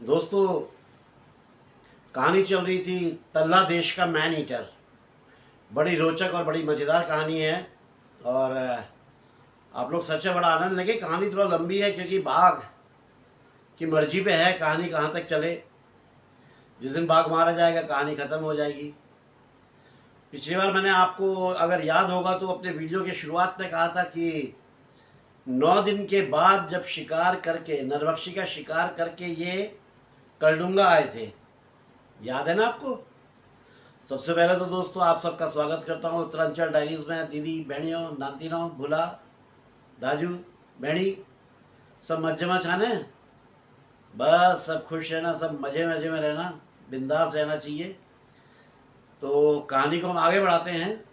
दोस्तों, कहानी चल रही थी तल्ला देश का मैन ईटर। बड़ी रोचक और बड़ी मज़ेदार कहानी है। और आप लोग सच में बड़ा आनंद लेंगे। कहानी थोड़ा लंबी है क्योंकि बाघ की मर्जी पे है कहानी कहाँ तक चले। जिस दिन बाघ मारा जाएगा कहानी ख़त्म हो जाएगी। पिछली बार मैंने आपको अगर याद होगा तो अपने वीडियो के शुरुआत में कहा था कि 9 दिन के बाद जब शिकार करके नरभक्षी का शिकार करके ये कलडुंगा आए थे। याद है ना आपको? सबसे पहले तो दोस्तों आप सबका स्वागत करता हूँ उत्तरांचल डायरीज में। दीदी बहनियों नानतीनों भूला दाजू बहनी सब मजे में छाने। बस सब खुश रहना, सब मज़े मज़े में रहना, बिंदास रहना चाहिए। तो कहानी को हम आगे बढ़ाते हैं।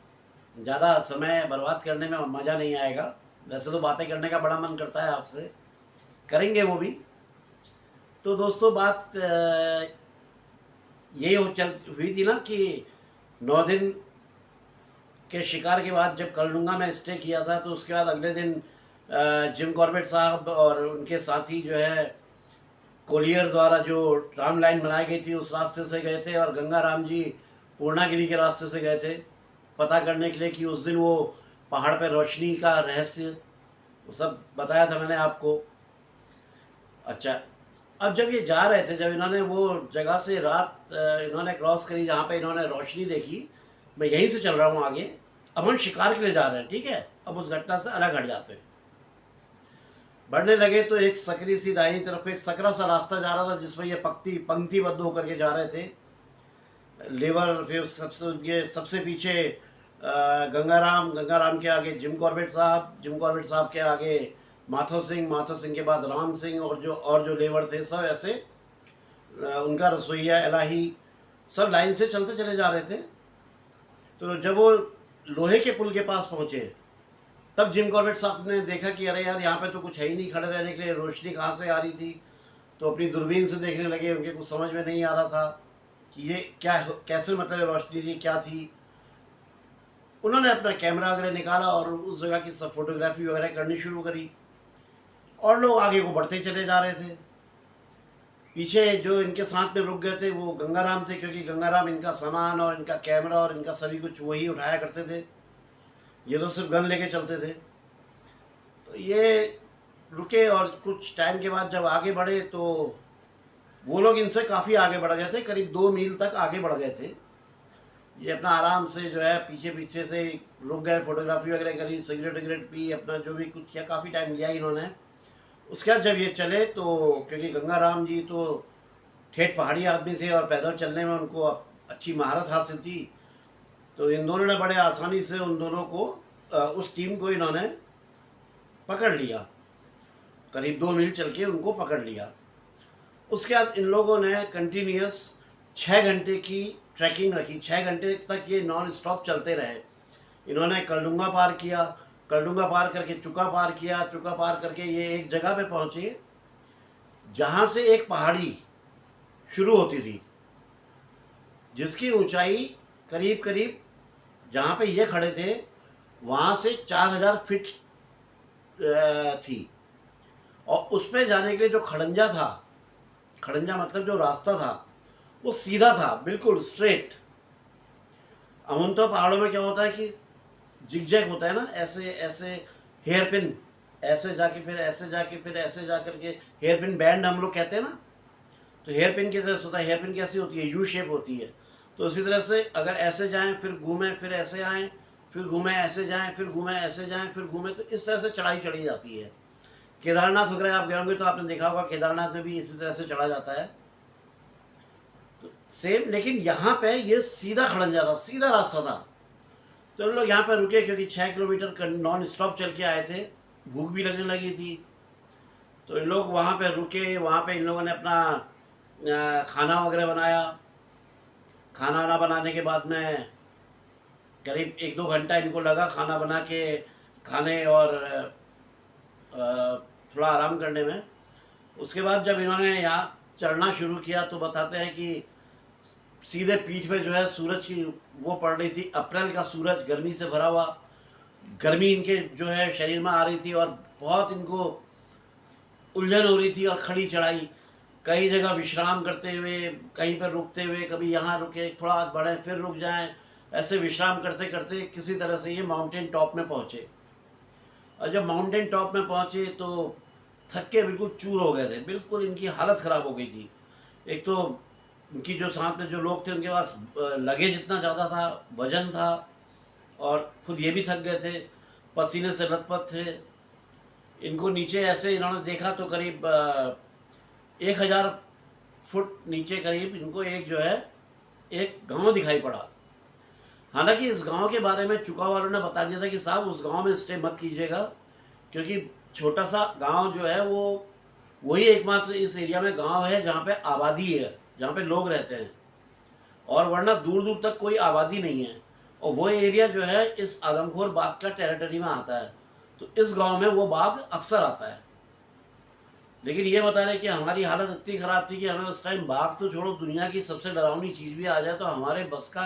ज़्यादा समय बर्बाद करने में मज़ा नहीं आएगा। वैसे तो बातें करने का बड़ा मन करता है आपसे, करेंगे वो भी। तो दोस्तों बात यही हुई थी ना कि 9 दिन के शिकार के बाद जब कलडुंगा में स्टे किया था तो उसके बाद अगले दिन जिम कॉर्बेट साहब और उनके साथी जो है कोलियर द्वारा जो राम लाइन बनाई गई थी उस रास्ते से गए थे, और गंगा राम जी पूर्णागिरी के रास्ते से गए थे पता करने के लिए कि उस दिन वो पहाड़ पर रोशनी का रहस्य, वो सब बताया था मैंने आपको। अच्छा, अब जब ये जा रहे थे, जब इन्होंने वो जगह से रात इन्होंने क्रॉस करी जहाँ पे इन्होंने रोशनी देखी, मैं यहीं से चल रहा हूँ आगे। अब हम शिकार के लिए जा रहे हैं, ठीक है। अब उस घटना से अलग हट जाते हैं। बढ़ने लगे तो एक सकरी सी दाहिनी तरफ एक सकरा सा रास्ता जा रहा था जिसमें ये पंक्तिबद्ध होकर के जा रहे थे। लेबर, फिर सबसे पीछे गंगाराम के आगे जिम कॉर्बेट साहब के आगे माथो सिंह के बाद राम सिंह, और जो लेबर थे सब ऐसे उनका रसोईया इलाही सब लाइन से चलते चले जा रहे थे। तो जब वो लोहे के पुल के पास पहुंचे तब जिम कॉर्बेट साहब ने देखा कि अरे यार यहाँ पे तो कुछ है ही नहीं खड़े रहने के लिए, रोशनी कहाँ से आ रही थी। तो अपनी दूरबीन से देखने लगे, उनके कुछ समझ में नहीं आ रहा था कि ये क्या, कैसे मतलब रोशनी ये क्या थी। उन्होंने अपना कैमरा वगैरह निकाला और उस जगह की सब फोटोग्राफी वगैरह करनी शुरू करी, और लोग आगे को बढ़ते चले जा रहे थे। पीछे जो इनके साथ में रुक गए थे वो गंगाराम थे, क्योंकि गंगाराम इनका सामान और इनका कैमरा और इनका सभी कुछ वही उठाया करते थे। ये तो सिर्फ गन लेके चलते थे। तो ये रुके और कुछ टाइम के बाद जब आगे बढ़े तो वो लोग इनसे काफ़ी आगे बढ़ गए थे, करीब 2 मील तक आगे बढ़ गए थे। ये अपना आराम से जो है पीछे पीछे से रुक गए, फोटोग्राफी वगैरह करी, सिगरेट वगैरह पी, अपना जो भी कुछ किया, काफ़ी टाइम लिया इन्होंने। उसके बाद जब ये चले तो क्योंकि गंगाराम जी तो ठेठ पहाड़ी आदमी थे और पैदल चलने में उनको अच्छी महारत हासिल थी, तो इन दोनों ने बड़े आसानी से उन दोनों को उस टीम को इन्होंने पकड़ लिया। करीब 2 मील चल के उनको पकड़ लिया। उसके बाद इन लोगों ने कंटिन्यूस 6 घंटे की ट्रैकिंग रखी। 6 घंटे तक ये नॉन स्टॉप चलते रहे। इन्होंने कलडुंगा पार किया, कलडुंगा पार करके चुका पार किया, चुका पार करके ये एक जगह पे पहुंचे जहां से एक पहाड़ी शुरू होती थी जिसकी ऊंचाई करीब करीब जहाँ पे ये खड़े थे वहाँ से 4000 फीट थी। और उस पर जाने के लिए जो खड़ंजा था, खड़ंजा मतलब जो रास्ता था वो सीधा था, बिल्कुल स्ट्रेट। अमून तो पहाड़ों में क्या होता है कि जिगजैग होता है ना, ऐसे ऐसे हेयर पिन, ऐसे जाके फिर ऐसे जाके फिर ऐसे जा करके हेयर पिन बैंड हम लोग कहते हैं ना। तो हेयर पिन की तरह होता है। हेयर पिन कैसी होती है? यू शेप होती है। तो इसी तरह से अगर ऐसे जाएं फिर घूमें फिर ऐसे आएँ, फिर घूमें ऐसे जाएं फिर घूमें ऐसे जाएं फिर घूमें, तो इस तरह से चढ़ाई चढ़ी जाती है। केदारनाथ वगैरह आप गए होंगे तो आपने देखा होगा केदारनाथ में भी इसी तरह से चढ़ा जाता है। तो सेम, लेकिन यहाँ पे ये सीधा खड़ंजा था, सीधा रास्ता था। तो हम लोग यहाँ पर रुके क्योंकि 6 किलोमीटर नॉन स्टॉप चल के आए थे, भूख भी लगने लगी थी। तो इन लोग वहाँ पे रुके, वहाँ पे इन लोगों ने अपना खाना वगैरह बनाया। खाना वाना बनाने के बाद में करीब 1-2 घंटा इनको लगा खाना बना के खाने और थोड़ा आराम करने में। उसके बाद जब इन्होंने यहाँ चढ़ना शुरू किया तो बताते हैं कि सीधे पीठ पे जो है सूरज की वो पड़ रही थी, अप्रैल का सूरज गर्मी से भरा हुआ। गर्मी इनके जो है शरीर में आ रही थी और बहुत इनको उलझन हो रही थी और खड़ी चढ़ाई। कई जगह विश्राम करते हुए, कहीं पर रुकते हुए, कभी यहाँ रुके, थोड़ा आगे बढ़े, फिर रुक जाएं, ऐसे विश्राम करते करते किसी तरह से ये माउंटेन टॉप में पहुँचे। और जब माउंटेन टॉप में पहुँचे तो थक के बिल्कुल चूर हो गए थे, बिल्कुल इनकी हालत ख़राब हो गई थी। एक तो उनकी जो साथ में जो लोग थे उनके पास लगेज इतना ज़्यादा था, वज़न था, और खुद ये भी थक गए थे, पसीने से लथपथ थे। इनको नीचे ऐसे इन्होंने देखा तो करीब 1000 फुट नीचे करीब इनको एक जो है एक गांव दिखाई पड़ा। हालांकि इस गांव के बारे में चुका वालों ने बता दिया था कि साहब उस गांव में स्टे मत कीजिएगा, क्योंकि छोटा सा गांव जो है वो वही एकमात्र इस एरिया में गांव है जहाँ पे आबादी है, जहाँ पे लोग रहते हैं, और वरना दूर दूर तक कोई आबादी नहीं है। और वो एरिया जो है इस आदमखोर बाघ का टेरिटरी में आता है, तो इस गांव में वो बाघ अक्सर आता है। लेकिन ये बता रहे कि हमारी हालत इतनी ख़राब थी कि हमें उस टाइम बाघ तो छोड़ो, दुनिया की सबसे डरावनी चीज़ भी आ जाए तो हमारे बस का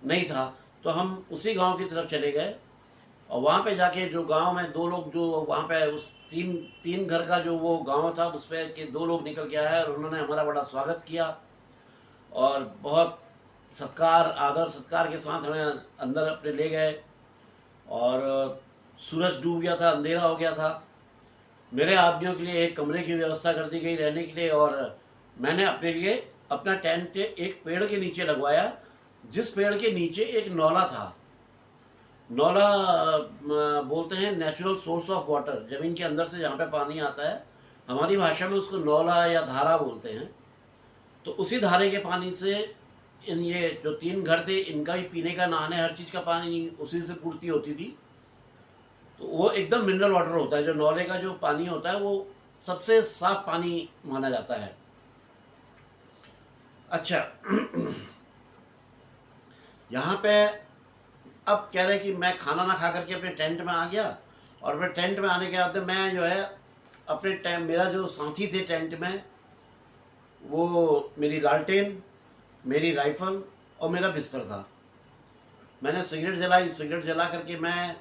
नहीं था। तो हम उसी गांव की तरफ चले गए, और वहाँ पे जाके जो गांव में दो लोग जो वहाँ पे उस तीन तीन घर का जो वो गांव था उस पर के दो लोग निकल के आए और उन्होंने हमारा बड़ा स्वागत किया, और बहुत सत्कार आदर सत्कार के साथ हमें अंदर अपने ले गए। और सूरज डूब गया था, अंधेरा हो गया था। मेरे आदमियों के लिए एक कमरे की व्यवस्था कर दी गई रहने के लिए, और मैंने अपने लिए अपना टेंट एक पेड़ के नीचे लगवाया, जिस पेड़ के नीचे एक नौला था। नौला बोलते हैं नेचुरल सोर्स ऑफ वाटर, ज़मीन के अंदर से जहाँ पे पानी आता है, हमारी भाषा में उसको नौला या धारा बोलते हैं। तो उसी धारे के पानी से इन ये जो तीन घर थे इनका भी पीने का, नहाने, हर चीज़ का पानी उसी से पूर्ति होती थी। तो वो एकदम मिनरल वाटर होता है, जो नौले का जो पानी होता है वो सबसे साफ पानी माना जाता है। अच्छा यहाँ पे अब कह रहे कि मैं खाना ना खा करके अपने टेंट में आ गया, और अपने टेंट में आने के बाद मैं जो है अपने टेंट, मेरा जो साथी थे टेंट में, वो मेरी लालटेन, मेरी राइफल और मेरा बिस्तर था। मैंने सिगरेट जलाई, सिगरेट जला करके मैं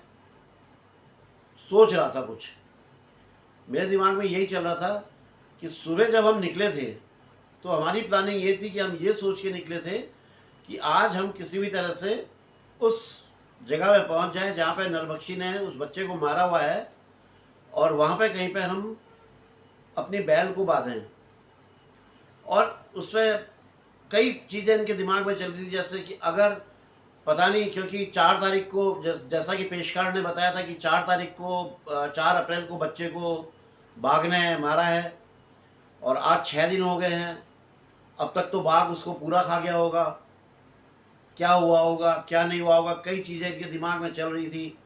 सोच रहा था कुछ, मेरे दिमाग में यही चल रहा था कि सुबह जब हम निकले थे तो हमारी प्लानिंग ये थी कि हम ये सोच के निकले थे कि आज हम किसी भी तरह से उस जगह पे पहुंच जाए जहाँ पे नरभक्षी ने उस बच्चे को मारा हुआ है, और वहाँ पे कहीं पे हम अपनी बैल को बांधें। और उसमें कई चीज़ें इनके दिमाग में चल रही थी, जैसे कि अगर पता नहीं, क्योंकि 4 तारीख को जैसा कि पेशकार ने बताया था कि 4 तारीख को 4 अप्रैल को बच्चे को बाघ ने मारा है, और आज 6 दिन हो गए हैं, अब तक तो बाघ उसको पूरा खा गया होगा, क्या हुआ होगा क्या नहीं हुआ होगा, कई चीज़ें इनके दिमाग में चल रही थी।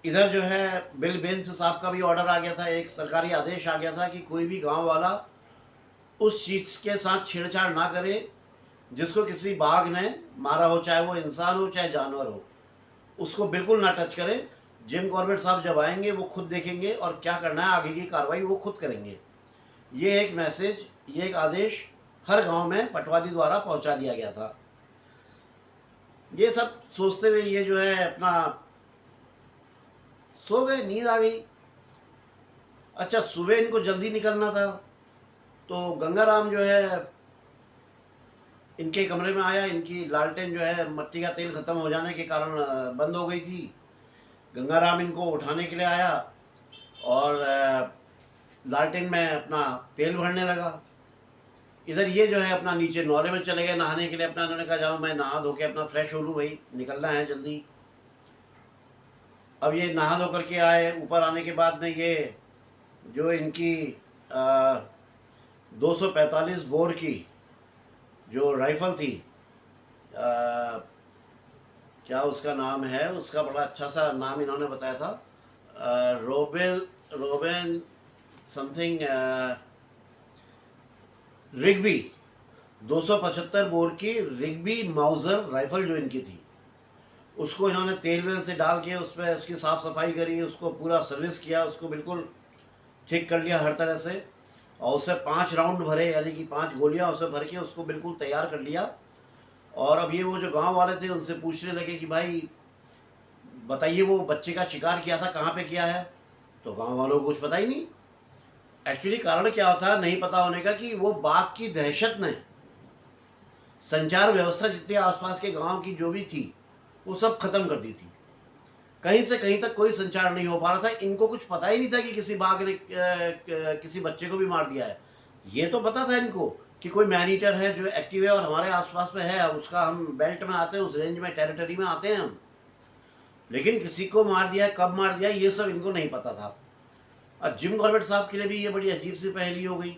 इधर जो है बिल बेंस साहब का भी ऑर्डर आ गया था, एक सरकारी आदेश आ गया था कि कोई भी गांव वाला उस चीज़ के साथ छेड़छाड़ ना करे जिसको किसी बाघ ने मारा हो, चाहे वो इंसान हो चाहे जानवर हो, उसको बिल्कुल ना टच करे। जिम कॉर्बेट साहब जब आएंगे वो खुद देखेंगे और क्या करना है, आगे की कार्रवाई वो खुद करेंगे। ये एक मैसेज, ये एक आदेश हर गांव में पटवारी द्वारा पहुंचा दिया गया था। ये सब सोचते हुए ये जो है अपना सो गए, नींद आ गई। अच्छा, सुबह इनको जल्दी निकलना था, तो गंगाराम जो है इनके कमरे में आया। इनकी लालटेन जो है मिट्टी का तेल ख़त्म हो जाने के कारण बंद हो गई थी। गंगाराम इनको उठाने के लिए आया और लालटेन में अपना तेल भरने लगा। इधर ये जो है अपना नीचे नौले में चले गए नहाने के लिए। अपना उन्होंने कहा जाओ मैं नहा धो के अपना फ्रेश हो लूँ, भाई निकलना है जल्दी। अब ये नहा धो करके आए। ऊपर आने के बाद में ये जो इनकी 245 बोर की जो राइफ़ल थी, क्या उसका नाम है, उसका बड़ा अच्छा सा नाम इन्होंने बताया था, रोबेन समथिंग, रिग्बी, 275 बोर की रिग्बी माउजर राइफ़ल जो इनकी थी, उसको इन्होंने तेल वेल से डाल के उस पर उसकी साफ़ सफाई करी, उसको पूरा सर्विस किया, उसको बिल्कुल ठीक कर लिया हर तरह से, और उससे 5 राउंड भरे, यानी कि 5 गोलियां उससे भर के उसको बिल्कुल तैयार कर लिया। और अब ये वो जो गांव वाले थे उनसे पूछने लगे कि भाई बताइए वो बच्चे का शिकार किया था कहाँ पे किया है, तो गांव वालों को कुछ पता ही नहीं। एक्चुअली कारण क्या था नहीं पता होने का कि वो बाघ की दहशत ने संचार व्यवस्था जितने आसपास के गांव की जो भी थी वो सब खत्म कर दी थी। कहीं से कहीं तक कोई संचार नहीं हो पा रहा था। इनको कुछ पता ही नहीं था कि किसी बाघ ने किसी बच्चे को भी मार दिया है। ये तो पता था इनको कि कोई मैन ईटर है जो एक्टिव है और हमारे आसपास में है, उसका हम बेल्ट में आते हैं, उस रेंज में टेरिटरी में आते हैं हम। लेकिन किसी को मार दिया, कब मार दिया, ये सब इनको नहीं पता था। और जिम कॉर्बेट साहब के लिए भी ये बड़ी अजीब सी पहेली हो गई,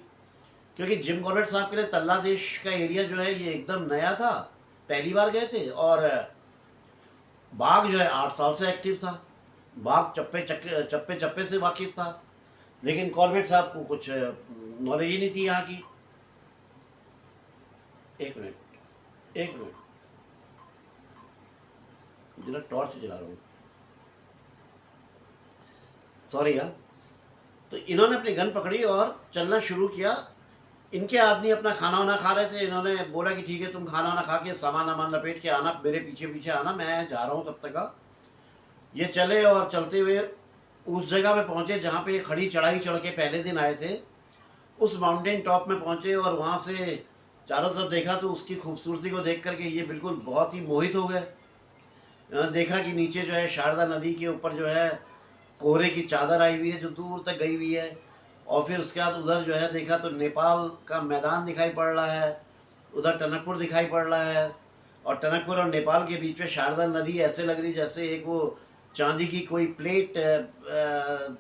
क्योंकि जिम कॉर्बेट साहब के लिए तल्ला देश का एरिया जो है ये एकदम नया था, पहली बार गए थे। और बाघ जो है 8 साल से एक्टिव था, बाघ चप्पे चप्पे चप्पे से वाकिफ था, लेकिन कॉर्बेट साहब को कुछ नॉलेज ही नहीं थी यहाँ की। एक मिनट, एक मिनट, जरा टॉर्च जला रहा हूँ, सॉरी यार। तो इन्होंने अपनी गन पकड़ी और चलना शुरू किया। इनके आदमी अपना खाना वाना खा रहे थे। इन्होंने बोला कि ठीक है, तुम खाना वाना खा के सामान वामान लपेट के आना, मेरे पीछे पीछे आना, मैं जा रहा हूँ तब तक का। ये चले और चलते हुए उस जगह पे पहुँचे जहाँ पे ये खड़ी चढ़ाई चढ़ के पहले दिन आए थे। उस माउंटेन टॉप में पहुँचे और वहाँ से चारों तरफ देखा तो उसकी खूबसूरती को देख करके ये बिल्कुल बहुत ही मोहित हो गए। इन्होंने देखा कि नीचे जो है शारदा नदी के ऊपर जो है कोहरे की चादर आई हुई है जो दूर तक गई हुई है। और फिर उसके बाद उधर जो है देखा तो नेपाल का मैदान दिखाई पड़ रहा है, उधर टनकपुर दिखाई पड़ रहा है। और टनकपुर और नेपाल के बीच में शारदा नदी ऐसे लग रही जैसे एक वो चांदी की कोई प्लेट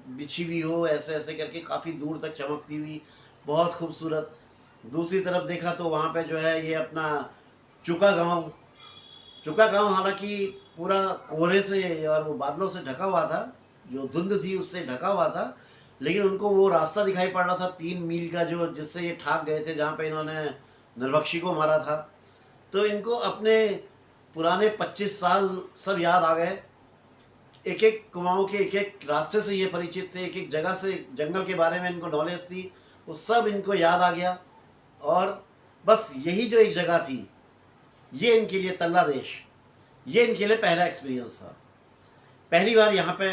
बिछी हुई हो, ऐसे ऐसे करके काफ़ी दूर तक चमकती हुई, बहुत खूबसूरत। दूसरी तरफ देखा तो वहाँ पे जो है ये अपना चुका गांव, चुका गांव हालांकि पूरा कोहरे से और वो बादलों से ढका हुआ था, जो धुंध थी उससे ढका हुआ था, लेकिन उनको वो रास्ता दिखाई पड़ रहा था 3 मील का, जो जिससे ये ठाक गए थे जहाँ पे इन्होंने नरबख्शी को मारा था। तो इनको अपने पुराने 25 साल सब याद आ गए। एक एक कुमाऊँ के एक एक रास्ते से ये परिचित थे, एक एक जगह से जंगल के बारे में इनको नॉलेज थी, वो सब इनको याद आ गया। और बस यही जो एक जगह थी, ये इनके लिए तल्ला देश, ये इनके लिए पहला एक्सपीरियंस था। पहली बार यहाँ पे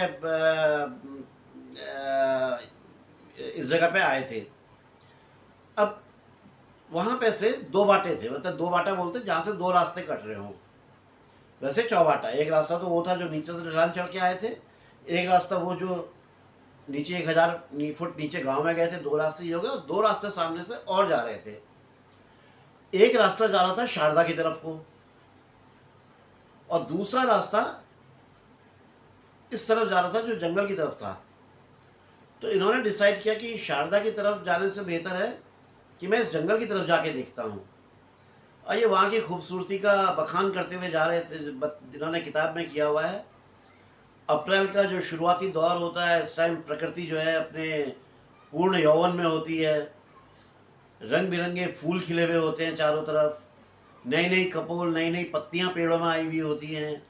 इस जगह पे आए थे। अब वहाँ पे से 2 बाटे थे, मतलब 2 बाटा बोलते जहाँ से 2 रास्ते कट रहे हों, वैसे चौबाटा। एक रास्ता तो वो था जो नीचे से ढलान चढ़ के आए थे, एक रास्ता वो जो नीचे 1000 फुट नीचे गांव में गए थे। 2 रास्ते ये हो गए और 2 रास्ते सामने से और जा रहे थे। एक रास्ता जा रहा था शारदा की तरफ को और दूसरा रास्ता इस तरफ जा रहा था जो जंगल की तरफ था। तो इन्होंने डिसाइड किया कि शारदा की तरफ जाने से बेहतर है कि मैं इस जंगल की तरफ जाके देखता हूँ। और ये वहाँ की खूबसूरती का बखान करते हुए जा रहे थे, जिन्होंने किताब में किया हुआ है। अप्रैल का जो शुरुआती दौर होता है, इस टाइम प्रकृति जो है अपने पूर्ण यौवन में होती है, रंग बिरंगे फूल खिले हुए होते हैं चारों तरफ, नई नई कपोल, नई नई पत्तियाँ पेड़ों में आई हुई होती हैं,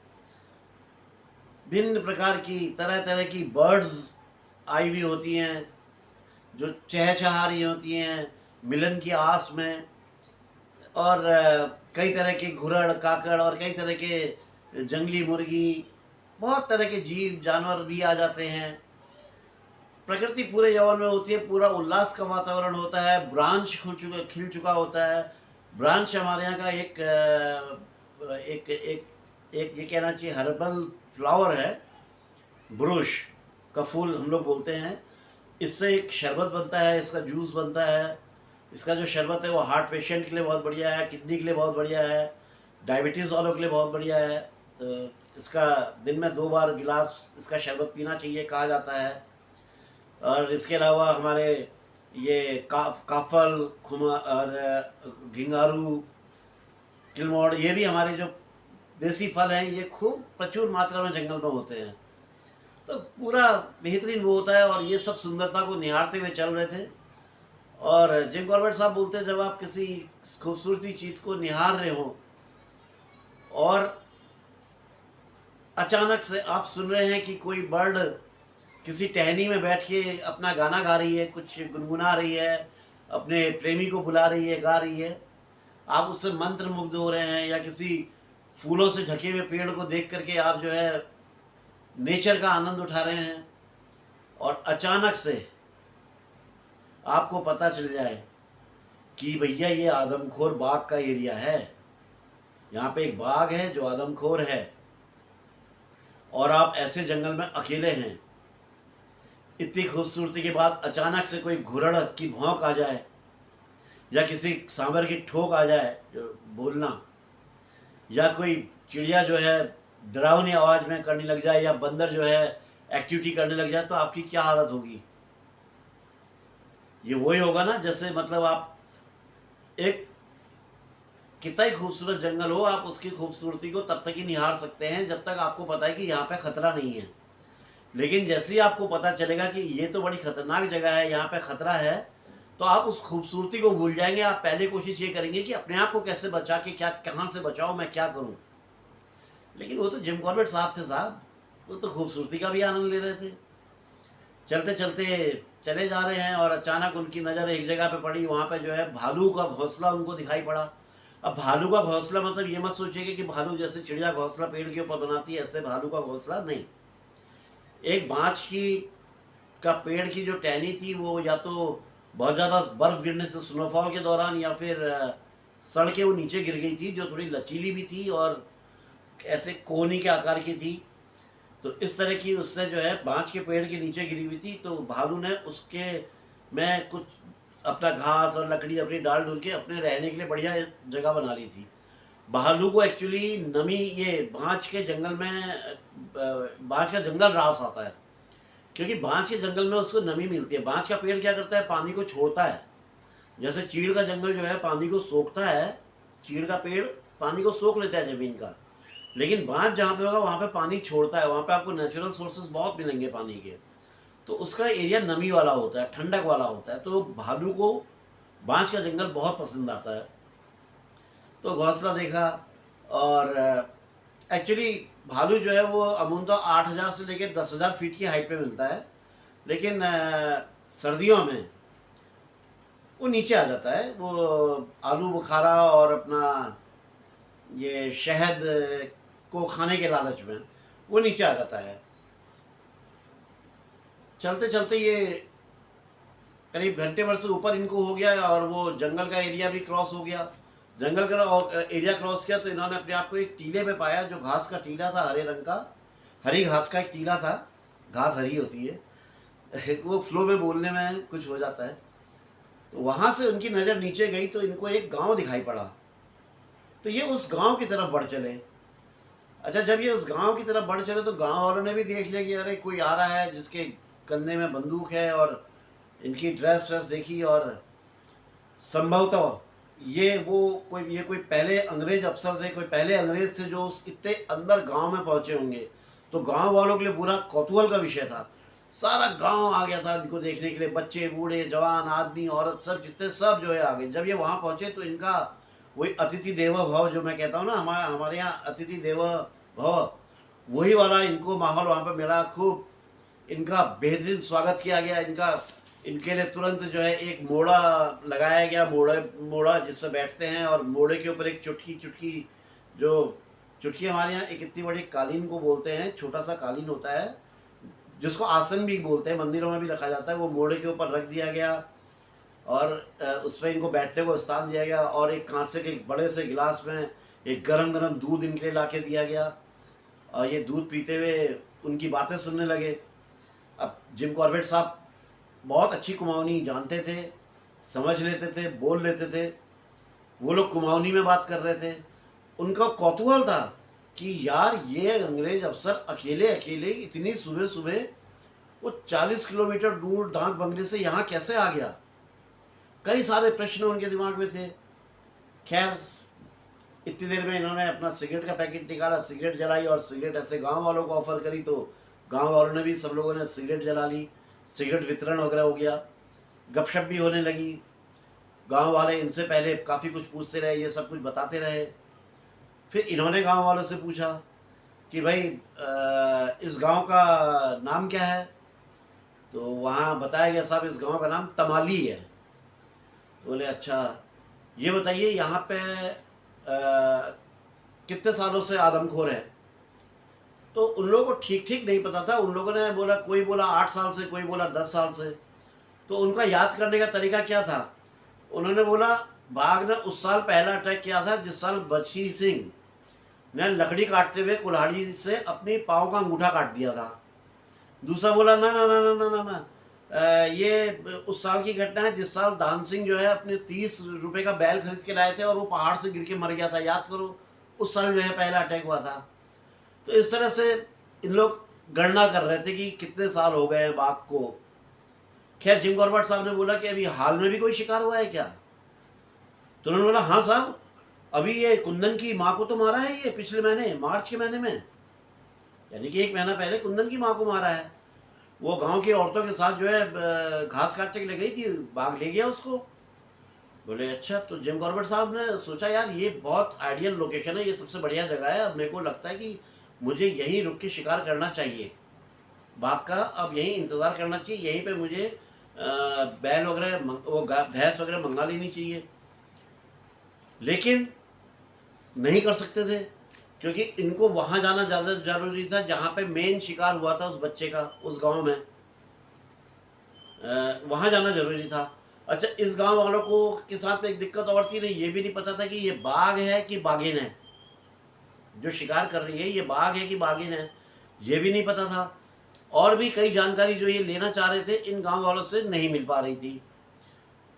भिन्न प्रकार की तरह तरह की बर्ड्स आई हुई होती हैं जो चहचहा रही होती हैं मिलन की आस में। और कई तरह के घुरड़, काकड़ और कई तरह के जंगली मुर्गी, बहुत तरह के जीव जानवर भी आ जाते हैं। प्रकृति पूरे यौवन में होती है, पूरा उल्लास का वातावरण होता है, ब्रांच खिल चुका होता है। ब्रांच हमारे यहाँ का एक एक एक ये कहना चाहिए हर्बल फ्लावर है, ब्रुश का फूल हम लोग बोलते हैं। इससे एक शरबत बनता है, इसका जूस बनता है। इसका जो शरबत है वो हार्ट पेशेंट के लिए बहुत बढ़िया है, किडनी के लिए बहुत बढ़िया है, डायबिटीज़ वालों के लिए बहुत बढ़िया है। तो इसका दिन में 2 बार गिलास इसका शरबत पीना चाहिए कहा जाता है। और इसके अलावा हमारे ये काफल, खुमा और घिंगारू, किलमोड़, ये भी हमारे जो देसी फल हैं, ये खूब प्रचुर मात्रा में जंगल में होते हैं। तो पूरा बेहतरीन वो होता है और ये सब सुंदरता को निहारते हुए चल रहे थे। और जिम कॉर्बेट साहब बोलते हैं, जब आप किसी खूबसूरती चीज़ को निहार रहे हो और अचानक से आप सुन रहे हैं कि कोई बर्ड किसी टहनी में बैठ के अपना गाना गा रही है, कुछ गुनगुना रही है, अपने प्रेमी को बुला रही है, गा रही है, आप उससे मंत्र मुग्ध हो रहे हैं, या किसी फूलों से ढके हुए पेड़ को देख करके आप जो है नेचर का आनंद उठा रहे हैं, और अचानक से आपको पता चल जाए कि भैया ये आदमखोर बाघ का एरिया है, यहाँ पे एक बाघ है जो आदमखोर है, और आप ऐसे जंगल में अकेले हैं, इतनी खूबसूरती के बाद अचानक से कोई घुरड़ की भौंक आ जाए या किसी सांबर की ठोक आ जाए जो बोलना, या कोई चिड़िया जो है डरावनी आवाज़ में करने लग जाए, या बंदर जो है एक्टिविटी करने लग जाए, तो आपकी क्या हालत होगी? ये वही होगा ना, जैसे मतलब आप एक कितना ही खूबसूरत जंगल हो, आप उसकी खूबसूरती को तब तक ही निहार सकते हैं जब तक आपको पता है कि यहाँ पे खतरा नहीं है। लेकिन जैसे ही आपको पता चलेगा कि ये तो बड़ी खतरनाक जगह है, यहाँ पे खतरा है, तो आप उस खूबसूरती को भूल जाएंगे। आप पहले कोशिश ये करेंगे कि अपने आप को कैसे बचा के, क्या कहाँ से बचाओ, मैं क्या करूँ। लेकिन वो तो जिम कॉर्बेट साहब थे साहब, वो तो खूबसूरती का भी आनंद ले रहे थे। चलते चलते चले जा रहे हैं और अचानक उनकी नज़र एक जगह पे पड़ी, वहाँ पे जो है भालू का घोंसला उनको दिखाई पड़ा। अब भालू का घोंसला मतलब ये मत सोचिएगा कि भालू जैसे चिड़िया घोंसला पेड़ के ऊपर बनाती है, ऐसे भालू का घोंसला नहीं। एक बाँच की का पेड़ की जो टहनी थी, वो या तो बहुत ज़्यादा बर्फ़ गिरने से स्नोफॉल के दौरान, या फिर सड़ के वो नीचे गिर गई थी, जो थोड़ी लचीली भी थी और ऐसे कोहनी के आकार की थी। तो इस तरह की उसने जो है बाँच के पेड़ के नीचे गिरी हुई थी, तो भालू ने उसके में कुछ अपना घास और लकड़ी अपनी डाल डूल के अपने रहने के लिए बढ़िया जगह बना ली थी। भालू को एक्चुअली नमी, ये बाँच के जंगल में बाँच का जंगल रास आता है, क्योंकि बाँच के जंगल में उसको नमी मिलती है। बाँच का पेड़ क्या करता है, पानी को छोड़ता है। जैसे चीड़ का जंगल जो है पानी को सोखता है, चीड़ का पेड़ पानी को सोख लेता है ज़मीन का, लेकिन बाँझ जहाँ पे होगा वहाँ पे पानी छोड़ता है, वहाँ पे आपको नेचुरल सोर्सेज बहुत मिलेंगे पानी के। तो उसका एरिया नमी वाला होता है, ठंडक वाला होता है, तो भालू को बाँझ का जंगल बहुत पसंद आता है। तो घोंसला देखा, और एक्चुअली भालू जो है वो अमूमतः 8,000 से लेकर 10,000 फीट की हाइट पे मिलता है, लेकिन सर्दियों में वो नीचे आ जाता है। वो आलू बुखारा और अपना ये शहद को खाने के लालच में वो नीचे आ जाता है। चलते चलते ये करीब घंटे भर से ऊपर इनको हो गया, और वो जंगल का एरिया भी क्रॉस हो गया। जंगल का एरिया क्रॉस किया तो इन्होंने अपने आप को एक टीले पे पाया, जो घास का टीला था, हरे रंग का, हरी घास का एक टीला था। घास हरी होती है वो फ्लो में बोलने में कुछ हो जाता है। तो वहाँ से उनकी नज़र नीचे गई तो इनको एक गांव दिखाई पड़ा, तो ये उस गांव की तरफ बढ़ चले। अच्छा, जब ये उस गांव की तरफ बढ़ चले तो गांव वालों ने भी देख लिया कि अरे कोई आ रहा है जिसके कंधे में बंदूक है, और इनकी ड्रेस देखी, और संभवतः ये कोई पहले अंग्रेज अफसर थे, कोई पहले अंग्रेज थे जो उस इतने अंदर गांव में पहुंचे होंगे। तो गांव वालों के लिए पूरा कौतूहल का विषय था। सारा गांव आ गया था इनको देखने के लिए, बच्चे बूढ़े जवान आदमी औरत सब जितने सब जो है आ गए। जब ये वहाँ पहुँचे तो इनका वही अतिथि देवो भव जो मैं कहता हूँ ना, हमारे यहाँ अतिथि देवो भव, वही वाला इनको माहौल वहाँ पर मिला। खूब इनका बेहतरीन स्वागत किया गया। इनके लिए तुरंत जो है एक मोड़ा लगाया गया, मोड़ा जिस पर बैठते हैं, और मोड़े के ऊपर एक चुटकी चुटकी, जो चुटकी हमारे यहाँ एक इतनी बड़ी कालीन को बोलते हैं, छोटा सा कालीन होता है जिसको आसन भी बोलते हैं, मंदिरों में भी रखा जाता है, वो मोड़े के ऊपर रख दिया गया, और उस पर इनको बैठने को स्थान दिया गया, और एक कांसे के बड़े से गिलास में एक गरम गरम दूध इनके लिए ला के दिया गया, और ये दूध पीते हुए उनकी बातें सुनने लगे। अब जिम कॉर्बेट साहब बहुत अच्छी कुमाऊनी जानते थे, समझ लेते थे, बोल लेते थे। वो लोग कुमाऊनी में बात कर रहे थे। उनका कौतूहल था कि यार ये अंग्रेज अफसर अकेले अकेले इतनी सुबह सुबह वो 40 किलोमीटर दूर डाक बंगले से यहाँ कैसे आ गया। कई सारे प्रश्न उनके दिमाग में थे। खैर, इतनी देर में इन्होंने अपना सिगरेट का पैकेट निकाला, सिगरेट जलाई, और सिगरेट ऐसे गांव वालों को ऑफर करी, तो गांव वालों ने भी, सब लोगों ने सिगरेट जला ली। सिगरेट वितरण वगैरह हो गया, गपशप भी होने लगी। गांव वाले इनसे पहले काफ़ी कुछ पूछते रहे, ये सब कुछ बताते रहे। फिर इन्होंने गांव वालों से पूछा कि भाई इस गांव का नाम क्या है। तो वहाँ बताया गया साहब इस गांव का नाम तमाली है। तो बोले अच्छा, ये बताइए यहाँ पे कितने सालों से आदमखोर है। तो उन लोगों को ठीक ठीक नहीं पता था। उन लोगों ने बोला, कोई बोला 8 साल से, कोई बोला 10 साल से। तो उनका याद करने का तरीका क्या था? उन्होंने बोला बाघ ने उस साल पहला अटैक किया था जिस साल बची सिंह ने लकड़ी काटते हुए कुल्हाड़ी से अपनी पाँव का अंगूठा काट दिया था। दूसरा बोला ना ना ना ना ना ना ना, ये उस साल की घटना है जिस साल दान सिंह जो है अपने 30 रुपए का बैल खरीद के लाए थे और वो पहाड़ से गिर के मर गया था, याद करो, उस साल जो है पहला अटैक हुआ था। तो इस तरह से इन लोग गणना कर रहे थे कि कितने साल हो गए हैं बाघ को। खैर जिम कॉर्बेट साहब ने बोला कि अभी हाल में भी कोई शिकार हुआ है क्या? तो उन्होंने बोला हाँ साहब, अभी ये कुंदन की माँ को तो मारा है, ये पिछले महीने मार्च के महीने में, यानी कि 1 महीना पहले कुंदन की माँ को मारा है। वो गांव की औरतों के साथ जो है घास काटने के लिए गई थी, बाघ ले गया उसको। बोले अच्छा। तो जिम कॉर्बेट साहब ने सोचा यार ये बहुत आइडियल लोकेशन है, ये सबसे बढ़िया जगह है, अब मेरे को लगता है कि मुझे यहीं रुक के शिकार करना चाहिए बाघ का, अब यहीं इंतज़ार करना चाहिए, यहीं पे मुझे बैल वगैरह वो भैंस वगैरह मंगा लेनी चाहिए। लेकिन नहीं कर सकते थे क्योंकि इनको वहाँ जाना ज़्यादा ज़रूरी था जहाँ पे मेन शिकार हुआ था उस बच्चे का, उस गांव में वहाँ जाना ज़रूरी था। अच्छा, इस गांव वालों को के साथ एक दिक्कत और थी, नहीं ये भी नहीं पता था कि ये बाघ है कि बाघिन है, जो शिकार कर रही है ये बाघ है कि बाघिन है, ये भी नहीं पता था। और भी कई जानकारी जो ये लेना चाह रहे थे इन गांव वालों से नहीं मिल पा रही थी।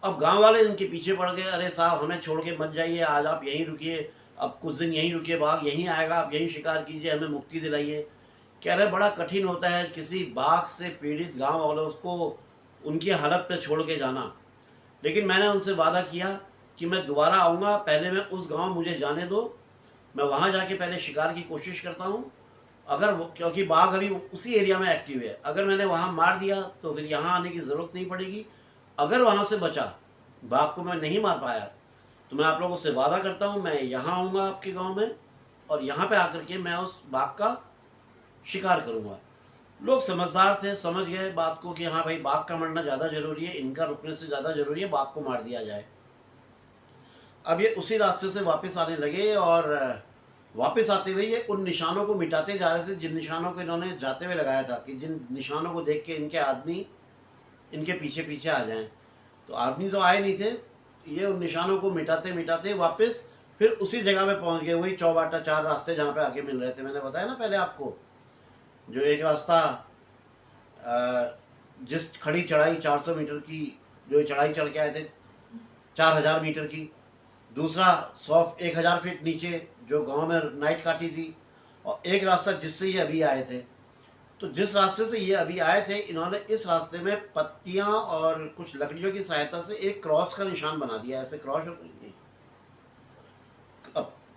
अब गांव वाले इनके पीछे पड़ गए, अरे साहब हमें छोड़ के मत जाइए, आज आप यहीं रुकिए, अब कुछ दिन यहीं रुकिए, बाघ यहीं आएगा, आप यहीं शिकार कीजिए, हमें मुक्ति दिलाइए। कह रहे बड़ा कठिन होता है किसी बाघ से पीड़ित गांव वालों को उनकी हालत पे छोड़ के जाना। लेकिन मैंने उनसे वादा किया कि मैं दोबारा आऊँगा, पहले मैं उस गांव मुझे जाने दो, मैं वहाँ जाके पहले शिकार की कोशिश करता हूँ। अगर क्योंकि बाघ अभी उसी एरिया में एक्टिव है, अगर मैंने वहाँ मार दिया तो फिर यहाँ आने की ज़रूरत नहीं पड़ेगी। अगर वहाँ से बचा, बाघ को मैं नहीं मार पाया, तो मैं आप लोगों से वादा करता हूँ मैं यहाँ आऊँगा आपके गांव में और यहाँ पे आकर के मैं उस बाघ का शिकार करूँगा। लोग समझदार थे, समझ गए बात को कि हाँ भाई बाघ का मरना ज़्यादा ज़रूरी है, इनका रुकने से ज़्यादा ज़रूरी है बाघ को मार दिया जाए। अब ये उसी रास्ते से वापस आने लगे और वापस आते हुए ये उन निशानों को मिटाते जा रहे थे जिन निशानों को इन्होंने जाते हुए लगाया था कि जिन निशानों को देख के इनके आदमी इनके पीछे पीछे आ जाएं। तो आदमी तो आए नहीं थे, ये उन निशानों को मिटाते मिटाते वापस फिर उसी जगह पे पहुंच गए, वही चौबाटा 4 रास्ते जहाँ पे आके मिल रहे थे। मैंने बताया ना पहले आपको, जो एक रास्ता जिस खड़ी चढ़ाई 400 मीटर की जो चढ़ाई चढ़ के आए थे 4000 मीटर की, दूसरा 1000 फीट नीचे जो गांव में नाइट काटी थी, और एक रास्ता जिससे ये अभी आए थे। तो जिस रास्ते से ये अभी आए थे इन्होंने इस रास्ते में पत्तियां और कुछ लकड़ियों की सहायता से एक क्रॉस का निशान बना दिया, ऐसे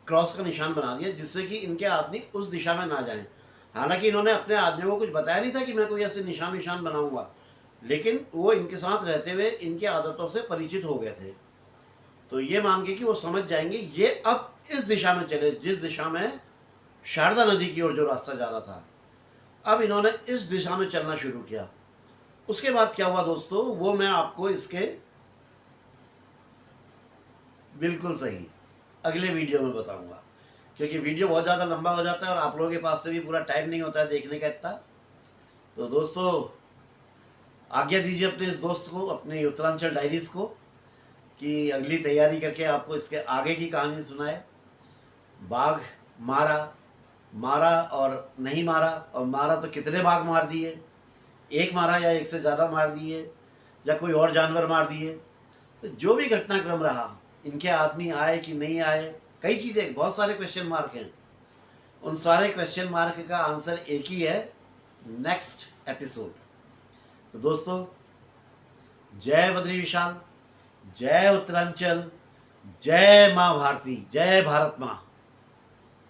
क्रॉस का निशान बना दिया जिससे कि इनके आदमी उस दिशा में ना जाएं। हालांकि इन्होंने अपने आदमियों को कुछ बताया नहीं था कि मैं कोई ऐसे निशान बनाऊंगा, लेकिन वो इनके साथ रहते हुए इनकी आदतों से परिचित हो गए थे। तो ये मान के कि वो समझ जाएंगे ये अब इस दिशा में चले जिस दिशा में शारदा नदी की ओर जो रास्ता जा रहा था, अब इन्होंने इस दिशा में चलना शुरू किया। उसके बाद क्या हुआ दोस्तों, वो मैं आपको इसके बिल्कुल सही अगले वीडियो में बताऊंगा, क्योंकि वीडियो बहुत ज़्यादा लंबा हो जाता है और आप लोगों के पास से भी पूरा टाइम नहीं होता है देखने का इतना। तो दोस्तों आज्ञा दीजिए अपने इस दोस्त को, अपने उत्तरांचल डायरीज को, कि अगली तैयारी करके आपको इसके आगे की कहानी सुनाए। बाघ मारा और नहीं मारा, और मारा तो कितने बाघ मार दिए, एक मारा या एक से ज़्यादा मार दिए या कोई और जानवर मार दिए। तो जो भी घटनाक्रम रहा, इनके आदमी आए कि नहीं आए, कई चीज़ें, बहुत सारे क्वेश्चन मार्क हैं। उन सारे क्वेश्चन मार्क का आंसर एक ही है, नेक्स्ट एपिसोड। तो दोस्तों जय बद्री विशाल, जय उत्तरांचल, जय माँ भारती, जय भारत माँ।